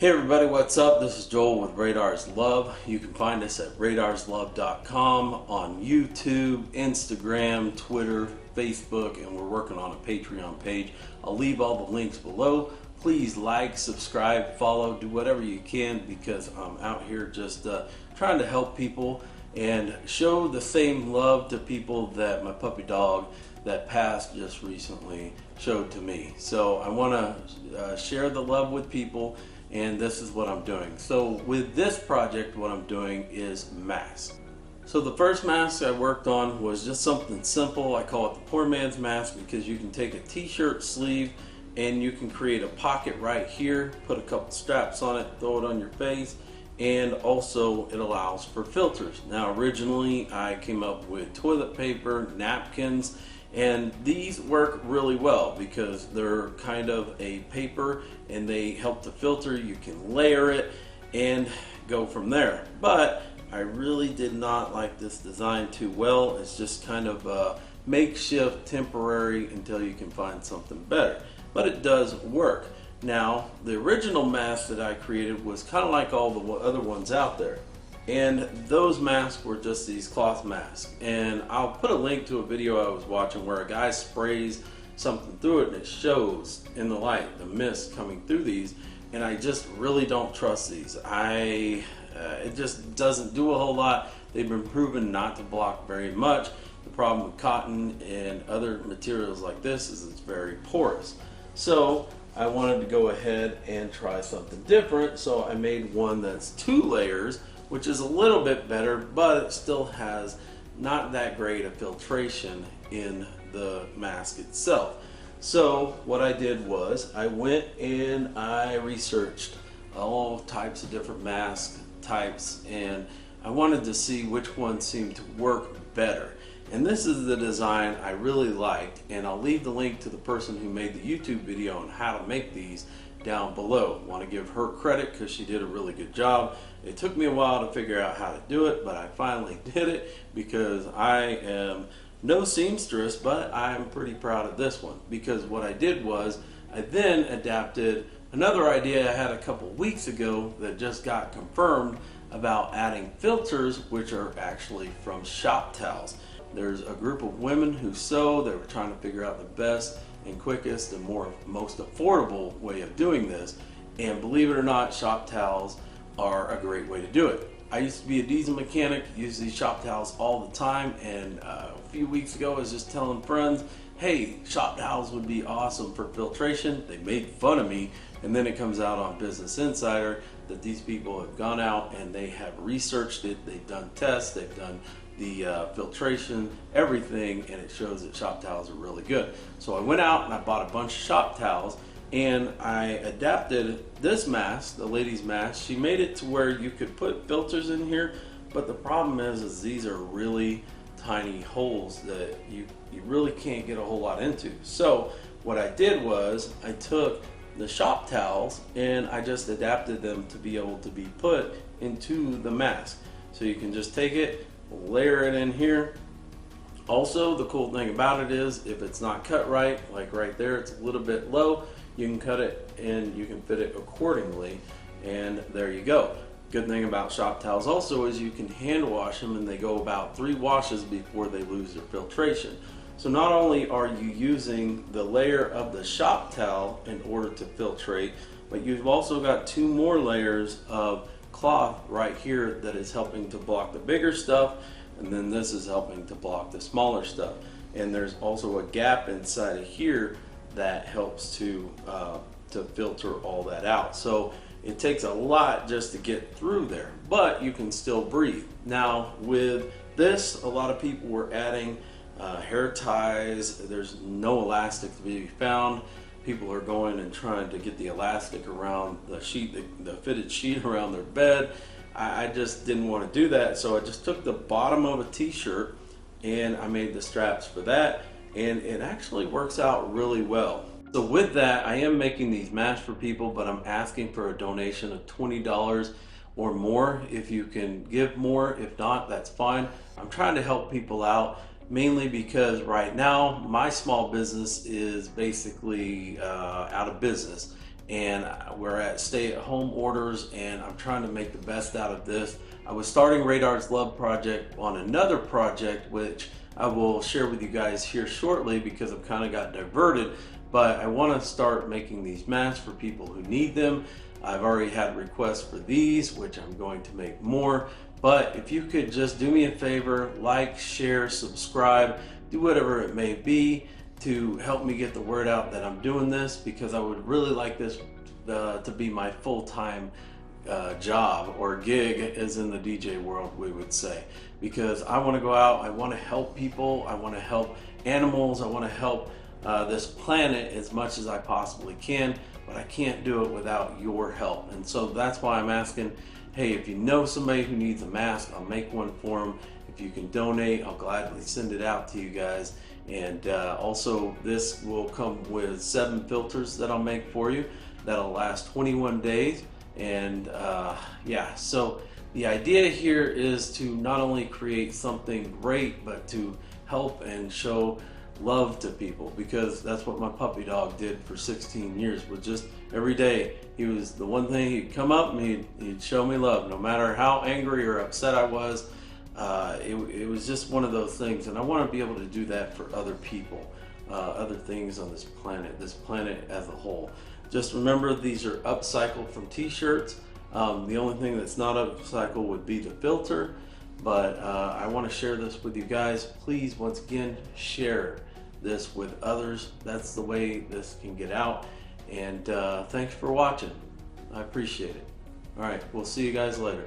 Hey everybody, what's up? This is Joel with Radar's Love. You can find us at radarslove.com, on YouTube, Instagram, Twitter, Facebook, and we're working on a Patreon page. I'll leave all the links below. Please like, subscribe, follow, do whatever you can, because I'm out here just trying to help people and show the same love to people that my puppy dog that passed just recently showed to me. So I want to share the love with people, and this is what I'm doing. So with this project, what I'm doing is masks. So the first mask I worked on was just something simple. I call it the poor man's mask because you can take a t-shirt sleeve and you can create a pocket right here, put a couple straps on it, throw it on your face, and also it allows for filters. Now originally I came up with toilet paper, napkins, and these work really well because they're kind of a paper and they help to filter. You can layer it and go from there. But I really did not like this design too well. It's just kind of a makeshift, temporary until you can find something better. But it does work. Now, the original mask that I created was kind of like all the other ones out there. And those masks were just these cloth masks. And I'll put a link to a video I was watching where a guy sprays something through it and it shows in the light, the mist coming through these. And I just really don't trust these. It just doesn't do a whole lot. They've been proven not to block very much. The problem with cotton and other materials like this is it's very porous. So I wanted to go ahead and try something different. So I made one that's 2 layers, which is a little bit better, but it still has not that great a filtration in the mask itself. So what I did was I went and I researched all types of different mask types, and I wanted to see which one seemed to work better. And this is the design I really liked, and I'll leave the link to the person who made the YouTube video on how to make these down below. Want to give her credit because she did a really good job. It took me a while to figure out how to do it, but I finally did it because I am no seamstress, but I'm pretty proud of this one because what I did was I then adapted another idea I had a couple weeks ago that just got confirmed about adding filters, which are actually from shop towels. There's a group of women who sew. They were trying to figure out the best and quickest and most affordable way of doing this, and believe it or not, shop towels are a great way to do it. I used to be a diesel mechanic, use these shop towels all the time, and a few weeks ago I was just telling friends, hey, shop towels would be awesome for filtration. They made fun of me, and then it comes out on Business Insider that these people have gone out and they have researched it, they've done tests, they've done the filtration, everything, and it shows that shop towels are really good. So I went out and I bought a bunch of shop towels, and I adapted this mask, the lady's mask. She made it to where you could put filters in here, but the problem is these are really tiny holes that you really can't get a whole lot into. So what I did was I took the shop towels and I just adapted them to be able to be put into the mask. So you can just take it, layer it in here. Also, the cool thing about it is if it's not cut right, like right there, it's a little bit low, you can cut it and you can fit it accordingly, and there you go. Good thing about shop towels also is you can hand wash them, and they go about 3 washes before they lose their filtration. So not only are you using the layer of the shop towel in order to filtrate, but you've also got 2 more layers of cloth right here that is helping to block the bigger stuff, and then this is helping to block the smaller stuff. And there's also a gap inside of here that helps to filter all that out. So it takes a lot just to get through there, but you can still breathe. Now with this, a lot of people were adding hair ties. There's no elastic to be found. People are going and trying to get the elastic around the sheet, the fitted sheet around their bed. I just didn't want to do that, so I just took the bottom of a t-shirt and I made the straps for that, and it actually works out really well. So with that, I am making these masks for people, but I'm asking for a donation of $20 or more. If you can give more, if not, that's fine. I'm trying to help people out, mainly because right now my small business is basically out of business, and we're at stay-at-home orders, and I'm trying to make the best out of this. I was starting Radar's Love project on another project, which I will share with you guys here shortly because I've kind of got diverted, but I want to start making these masks for people who need them. I've already had requests for these, which I'm going to make more. But if you could just do me a favor, like, share, subscribe, do whatever it may be to help me get the word out that I'm doing this, because I would really like this to be my full-time job or gig, as in the DJ world we would say, because I want to go out, I want to help people, I want to help animals, I want to help this planet as much as I possibly can, but I can't do it without your help. And so that's why I'm asking, hey, if you know somebody who needs a mask, I'll make one for them. If you can donate, I'll gladly send it out to you guys. And also, this will come with 7 filters that I'll make for you that'll last 21 days. And yeah, so the idea here is to not only create something great, but to help and show love to people, because that's what my puppy dog did for 16 years. Was just every day, he was the one thing, he'd come up and he'd show me love, no matter how angry or upset I was. It was just one of those things, and I want to be able to do that for other people, other things on this planet as a whole. Just remember, these are upcycled from t-shirts. The only thing that's not upcycled would be the filter, but I want to share this with you guys. Please, once again, share this with others. That's the way this can get out. And thanks for watching. I appreciate it. All right, we'll see you guys later.